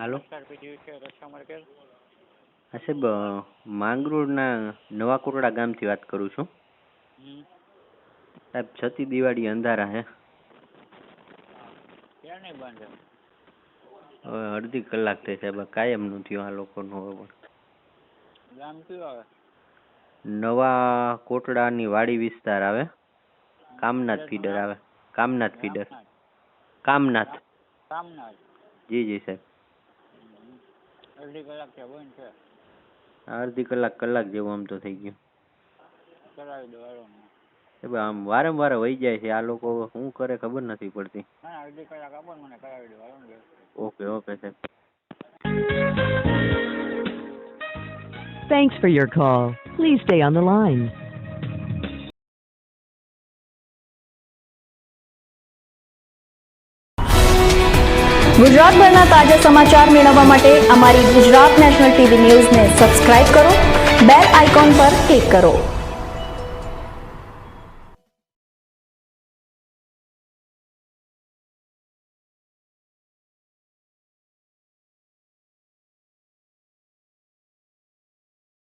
હાલો નમસ્કાર પીટી છે customer care. હા સાહેબ, માંગરોળના નવા કોટડા ગામથી વાત કરું છું. સાહેબ, છતી દિવાળી અંધારા હે. ક્યાં નહીં બંધ? હવે અડધી કલાક થઈ સાહેબ, કાયમનું થયું આ લોકોનું. હવે ગામ કયું આવે? નવા કોટડાની વાડી વિસ્તાર આવે, કામનાથ ફીડર આવે. કામનાથ ફીડર, કામનાથ. કામનાથ. જી જી સાહેબ. અડધી કલાક છે બંધ છે. અડધી કલાક જેવું આમ તો થઈ ગયું. કરાવી દો હાલો. સાહેબ આમ વારંવાર વહી જાય છે આ લોકો, શું કરે ખબર નથી પડતી. ના અડધી કલાક આપો ને, મને કરાવી દો હાલો ને. ઓકે ઓકે સાહેબ. Thanks for your call. Please stay on the line. ગુજરાતભરના તાજા સમાચાર મેળવવા માટે અમારી ગુજરાત નેશનલ ટીવી ન્યૂઝને સબસ્ક્રાઇબ કરો, બેલ આઇકોન પર ક્લિક કરો.